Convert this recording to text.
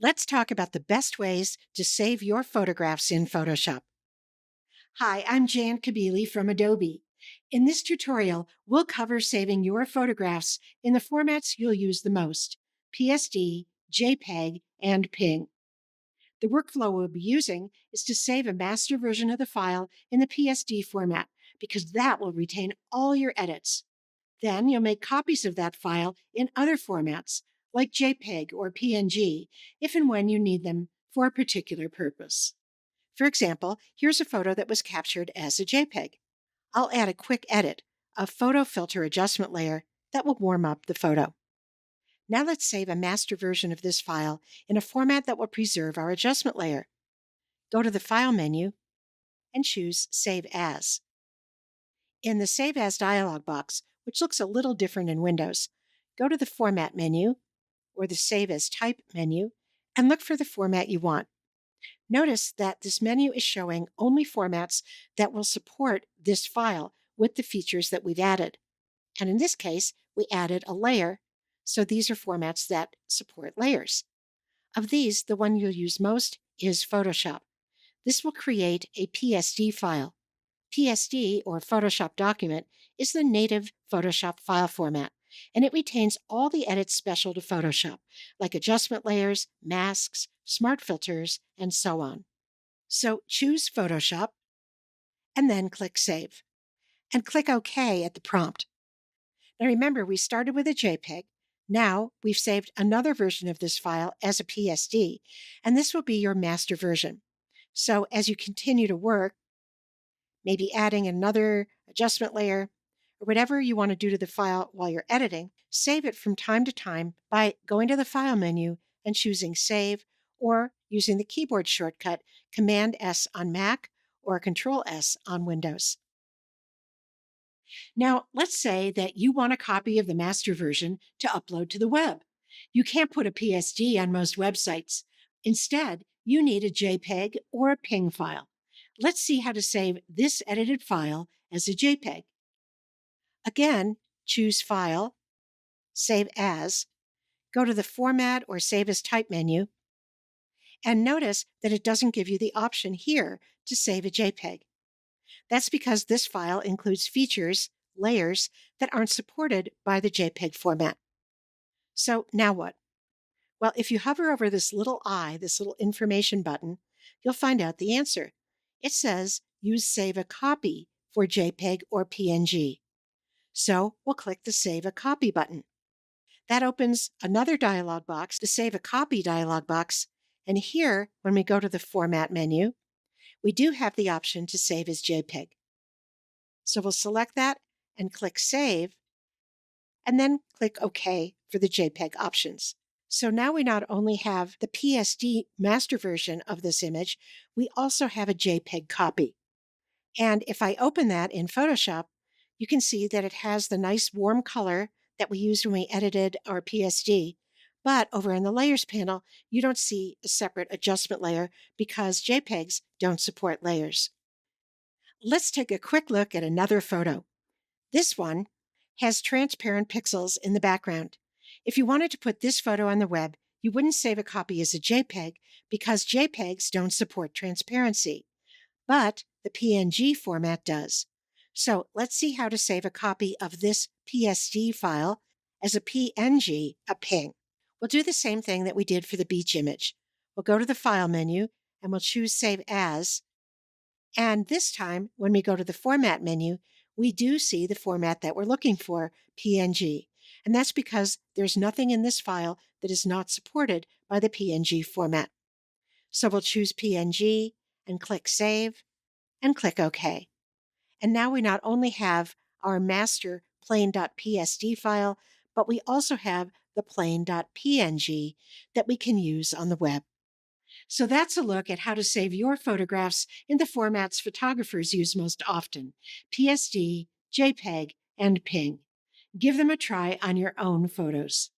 Let's talk about the best ways to save your photographs in Photoshop. Hi, I'm Jan Kabili from Adobe. In this tutorial, we'll cover saving your photographs in the formats you'll use the most: PSD, JPEG, and PNG. The workflow we'll be using is to save a master version of the file in the PSD format because that will retain all your edits. Then you'll make copies of that file in other formats, like JPEG or PNG, if and when you need them for a particular purpose. For example, here's a photo that was captured as a JPEG. I'll add a quick edit, a photo filter adjustment layer that will warm up the photo. Now let's save a master version of this file in a format that will preserve our adjustment layer. Go to the File menu and choose Save As. In the Save As dialog box, which looks a little different in Windows, go to the Format menu or the Save As Type menu and look for the format you want. Notice that this menu is showing only formats that will support this file with the features that we've added. And in this case, we added a layer, so these are formats that support layers. Of these, the one you'll use most is Photoshop. This will create a PSD file. PSD, or Photoshop document, is the native Photoshop file format, and it retains all the edits special to Photoshop, like adjustment layers, masks, smart filters, and so on. So choose Photoshop, and then click Save, and click OK at the prompt. Now remember, we started with a JPEG. Now we've saved another version of this file as a PSD, and this will be your master version. So as you continue to work, maybe adding another adjustment layer, or whatever you want to do to the file while you're editing, save it from time to time by going to the File menu and choosing Save, or using the keyboard shortcut Command S on Mac or Control S on Windows. Now, let's say that you want a copy of the master version to upload to the web. You can't put a PSD on most websites. Instead, you need a JPEG or a PNG file. Let's see how to save this edited file as a JPEG. Again, choose File, Save As, go to the Format or Save as Type menu, and notice that it doesn't give you the option here to save a JPEG. That's because this file includes features, layers, that aren't supported by the JPEG format. So now what? Well, if you hover over this little I, this little information button, you'll find out the answer. It says use Save a Copy for JPEG or PNG. So we'll click the Save a Copy button. That opens another dialog box, the Save a Copy dialog box, and here, when we go to the Format menu, we do have the option to save as JPEG. So we'll select that and click Save, and then click OK for the JPEG options. So now we not only have the PSD master version of this image, we also have a JPEG copy. And if I open that in Photoshop, you can see that it has the nice warm color that we used when we edited our PSD. But over in the Layers panel, you don't see a separate adjustment layer because JPEGs don't support layers. Let's take a quick look at another photo. This one has transparent pixels in the background. If you wanted to put this photo on the web, you wouldn't save a copy as a JPEG because JPEGs don't support transparency, but the PNG format does. So let's see how to save a copy of this PSD file as a PNG, a PNG. We'll do the same thing that we did for the beach image. We'll go to the File menu and we'll choose Save As. And this time, when we go to the Format menu, we do see the format that we're looking for, PNG. And that's because there's nothing in this file that is not supported by the PNG format. So we'll choose PNG and click Save and click OK. And now we not only have our master plain.psd file, but we also have the plain.png that we can use on the web. So that's a look at how to save your photographs in the formats photographers use most often: PSD, JPEG, and PNG. Give them a try on your own photos.